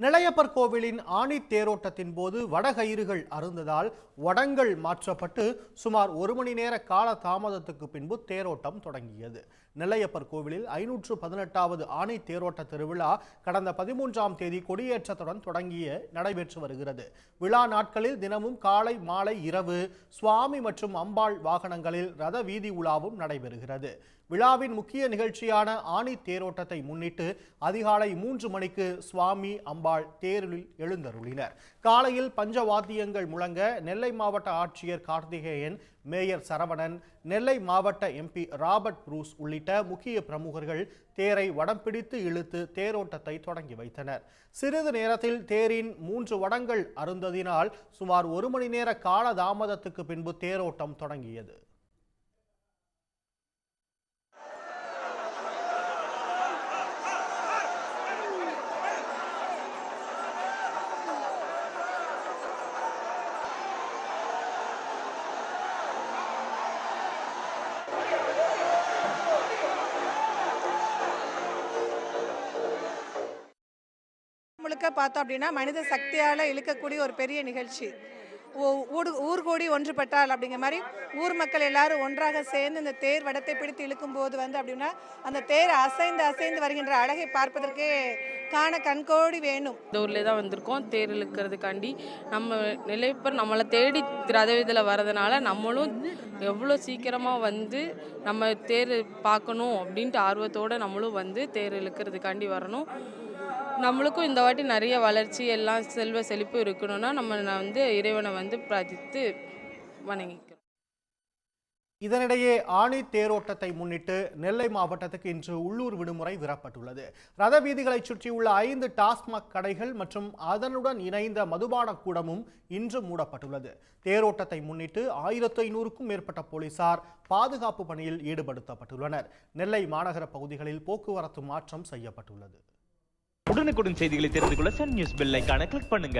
நெல்லையப்பர் கோவிலின் ஆணி தேரோட்டத்தின் போது வடகயிறுகள் அருந்ததால் வடங்கள் மாற்றப்பட்டு சுமார் 1 மணி நேர கால தாமதத்துக்கு பின்பு தேரோட்டம் தொடங்கியது. நெல்லையப்பர் கோவிலில் 518வது ஆணி தேரோட்ட திருவிழா கடந்த 13ஆம் தேதி கொடியேற்றத்துடன் நடைபெற்று வருகிறது. விழா நாட்களில் தினமும் காலை மாலை இரவு சுவாமி மற்றும் அம்பாள் வாகனங்களில் ரத வீதி உலாவும் நடைபெறுகிறது. விழாவின் முக்கிய நிகழ்ச்சியான ஆணி தேரோட்டத்தை முன்னிட்டு அதிகாலை 3 மணிக்கு சுவாமி அம்பாள் தேரில் எழுந்தருளினர். காலையில் பஞ்சவாத்தியங்கள் முழங்க நெல்லை மாவட்ட ஆட்சியர் கார்த்திகேயன், மேயர் சரவணன், நெல்லை மாவட்ட MP ராபர்ட் புரூஸ் உள்ளிட்ட முக்கிய பிரமுகர்கள் தேரை வடம் பிடித்து இழுத்து தேரோட்டத்தை தொடங்கி வைத்தனர். சிறிது நேரத்தில் தேரின் 3 வடங்கள் அருந்ததினால் சுமார் 1 மணி நேர கால தாமதத்துக்கு பின்பு தேரோட்டம் தொடங்கியது. முழுக்க பார்த்தோம் அப்படின்னா மனித சக்தியால் இழுக்கக்கூடிய ஒரு பெரிய நிகழ்ச்சி. ஊர் கூடி ஒன்றுபட்டால் அப்படிங்கிற மாதிரி ஊர் மக்கள் எல்லாரும் ஒன்றாக சேர்ந்து இந்த தேர் வடத்தை பிடித்து இழுக்கும் போது அப்படின்னா அந்த தேர் அசைந்து அசைந்து வருகின்ற அழகை பார்ப்பதற்கே காண கண்கோடி வேணும். இந்த ஊர்லேயே தான் வந்திருக்கோம் தேர் இழுக்கிறதுக்காண்டி. நம்ம நிலைப்பர் நம்மளை தேடி ரதவீதியில் வரதுனால நம்மளும் எவ்வளோ சீக்கிரமாக வந்து நம்ம தேர் பார்க்கணும் அப்படின்ட்டு ஆர்வத்தோடு நம்மளும் வந்து தேர் இழுக்கிறதுக்காண்டி வரணும். நம்மளுக்கும் இந்த வாட்டி நிறைய வளர்ச்சி எல்லாம் செல்வ செழிப்பு இருக்கணும்னா நம்ம வந்து இறைவனை வந்து பிரார்த்தித்து வணங்கிக்கிறோம். இதனிடையே ஆணி தேரோட்டத்தை முன்னிட்டு நெல்லை மாவட்டத்துக்கு இன்று உள்ளூர் விடுமுறை விடப்பட்டுள்ளது. ரத வீதிகளை சுற்றியுள்ள 5 டாஸ்மாக் கடைகள் மற்றும் அதனுடன் இணைந்த மதுபான கூடமும் இன்று மூடப்பட்டுள்ளது. தேரோட்டத்தை முன்னிட்டு 1500க்கும் மேற்பட்ட போலீசார் பாதுகாப்பு பணியில் ஈடுபடுத்தப்பட்டுள்ளனர். நெல்லை மாநகர பகுதிகளில் போக்குவரத்து மாற்றம் செய்யப்பட்டுள்ளது. உடனுக்குடன் செய்திகளை தெரிந்து கொள்ள சன் நியூஸ் பெல் ஐகானை கிளிக் பண்ணுங்க.